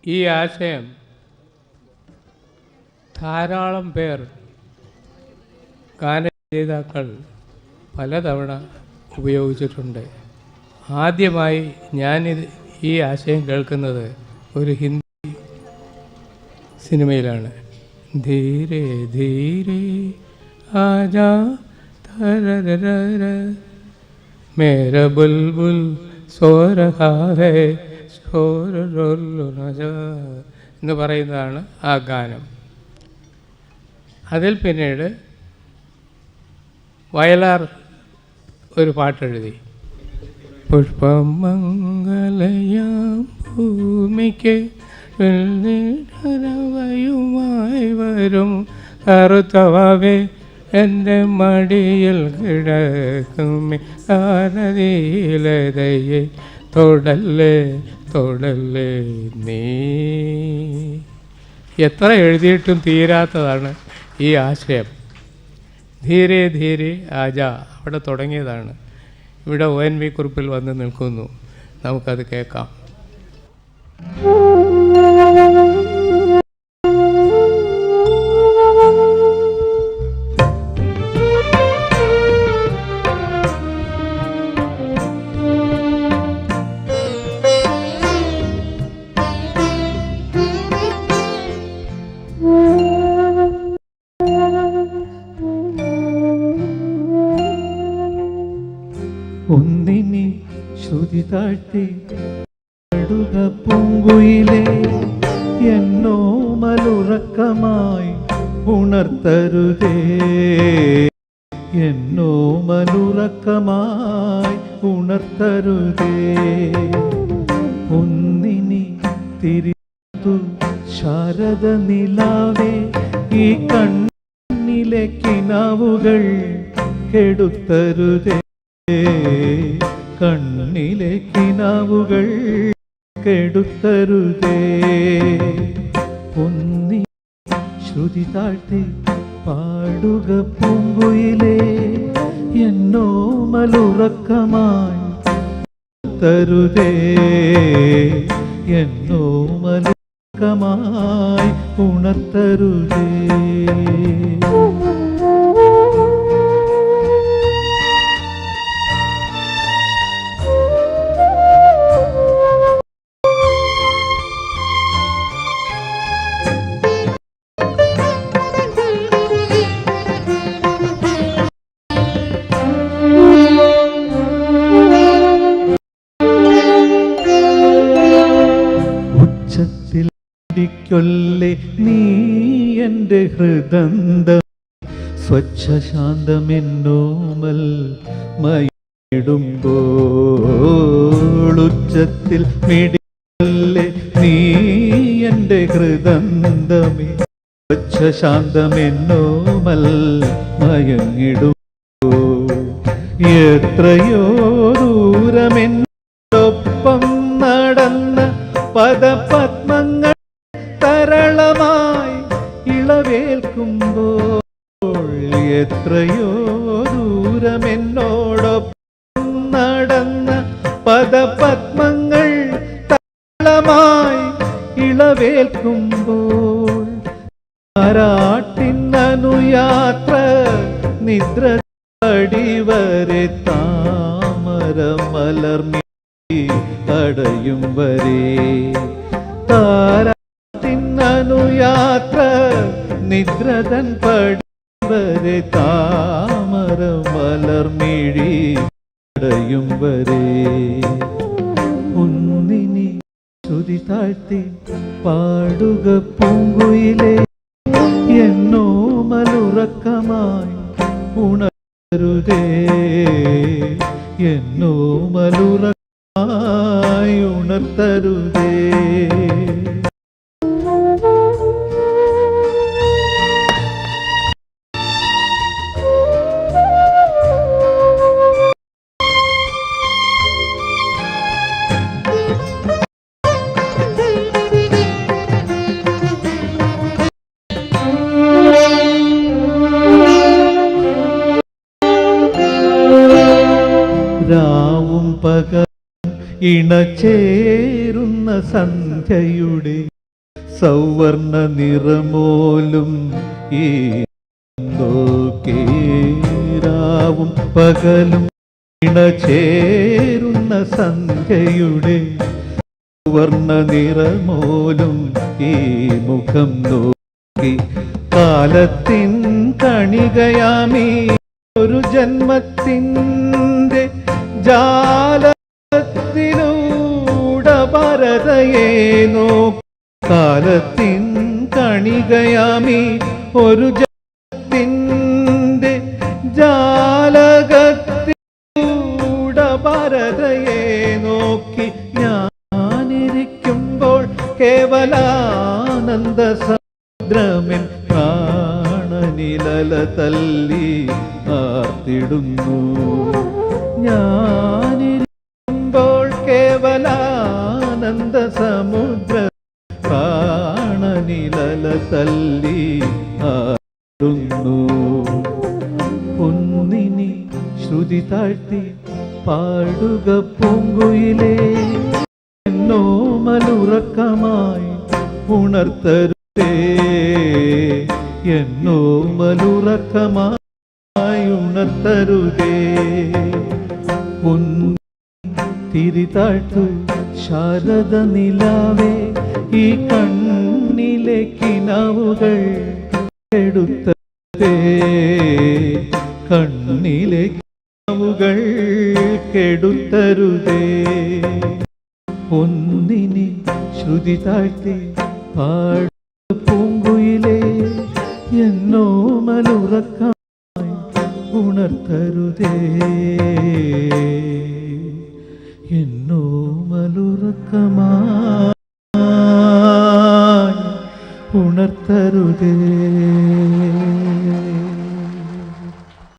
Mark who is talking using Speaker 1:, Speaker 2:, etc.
Speaker 1: ഈ ആശയം ധാരാളം പേർ ഗാനരചയിതാക്കൾ പലതവണ ഉപയോഗിച്ചിട്ടുണ്ട്. ആദ്യമായി ഈ ആശയം കേൾക്കുന്നത് ഒരു ഹിന്ദി സിനിമയിലാണ്. ധീരെ ധീരെ ആജാ തരരര മേര ബുൽബുൽ സോ രഹാ ഹൈ എന്ന് പറയുന്നതാണ് ആ ഗാനം. അതിൽ പിന്നീട് വയലാർ ഒരു പാട്ടെഴുതി, പുഷ്പമംഗലയാം ഭൂമിക്ക് യുമായി വരും കറുത്തവേ എൻ്റെ മടിയിൽ കിടക്കുമേ ആനദിയിലതയെ തൊടല്ലേ തൊടല്ലേ നീ. എത്ര എഴുതിയിട്ടും തീരാത്തതാണ് ഈ ആശയം. ധീരെ ധീരെ ആജാ അവിടെ തുടങ്ങിയതാണ്. ഇവിടെ ONV കുറിപ്പിൽ വന്ന് നിൽക്കുന്നു. നമുക്കത് കേൾക്കാം.
Speaker 2: ഒന്നിനി ശ്രുതി താഴ്ത്തി അടുക പൂങ്കുയിലെ എന്നോ മലുറക്കമായി ഉണർത്തരുതേ, എന്നോ മലുറക്കമായി ഉണർത്തരുതേ. ഒന്നിനി തിരിത്തു ശാരദ നിലാവേ ഈ കണ്ണിലെ കിനാവുകൾ കെടുത്തരുതേ, കണ്ണിലെ കിനാവുകൾ കെടുത്തരുതേ. ഒന്നി ശ്രുതി താഴ്ത്തി പാടുക പൂങ്കുയിലേ എന്നോ മലുറക്കമായി തരുതേ, എന്നോ മലുറക്കമായി ഉണർത്തരുതേ. ൊല്ലെ നീ എൻ്റെ ഹൃദന്തം സ്വച്ഛശാന്തമെന്നോമൽ മയിടുമ്പോൾ ഉച്ചത്തിൽ മിടിക്കൊല്ലെ നീ എൻ്റെ ഹൃദന്തമേ സ്വച്ഛശാന്തമെന്നോമൽ മയങ്ങിടുമ്പോൾ എത്രയോ ദൂരമെന്നൊപ്പം നടന്ന പദപത്മങ്ങൾ തരളമായി ഇളവേൽക്കുമ്പോൾ എത്രയോ ദൂരമെന്നോടൊപ്പം നടന്ന പദപത്മങ്ങൾ തരളമായി ഇളവേൽക്കുമ്പോൾ ആരാട്ടിന്നനുയാത്ര നിദ്ര അടിവരെ താമര മലർമി അടയും വരെ താരാട്ടിന്നനുയാത്ര നിദ്രതൻ പടിവരെ താമര മലർമിഴി അടയും വരെ. ഒന്നിനി ശ്രുതി താഴ്ത്തി പാടുക പൂങ്കുയിലേ എന്നോ മലുറക്കമായി ഉണരുതേ, എന്നോ മലുറക്കമായി ഉണർത്തരുതേ. രാവും പകലും ഇണചേരുന്ന സന്ധ്യയുടെ സൗവർണ നിറമോലും ഈ കേരാവും പകലും ഇണചേരുന്ന സന്ധ്യയുടെ സുവർണ നിറമോലും ഈ മുഖം നോക്കി കാലത്തിൻ കണികയാമീ ഒരു ജന്മത്തിൻ്റെ ജാലത്തിലൂടെ പരതയെ നോക്കി കാലത്തിൻ കണികയാമീ ഒരു ജന്മത്തിൻ്റെ ജാലകത്തിലൂടെ പരതയെ നോക്കി ഞാനിരിക്കുമ്പോൾ കേവലാനന്ദ സമുദ്രമിൻ പ്രാണനിലല തല്ലി ആർത്തിടുന്നു. ഞാനിരിക്കുമ്പോൾ കേവലാനന്ദ സമുദ്ര പ്രാണനിലല തല്ലി ആടുന്നു. പൊന്നിനി ശ്രുതി താഴ്ത്തി പാടുക പൂങ്കുയിലേ, എന്നോമലുറക്കമായി ഉണർത്തരുതേ, എന്നോമലുറക്കമായി ഉണർത്തരുതേ. തിരി താഴ്ത്തു ശാരദ നിലാവേ, ഈ കണ്ണിലെ കിനാവുകൾ കെടുത്തേ, കണ്ണിലെ കിനാവുകൾ കെടുത്തരുതേ. ഒന്നിനി ശ്രുതി താഴ്ത്തി പാടുക പൂങ്കുയിലേ, എന്നോമലുറക്കമായി ഉണർത്തരുതേ, എന്നോമലുറക്കമായി ഉണർത്തരുതേ.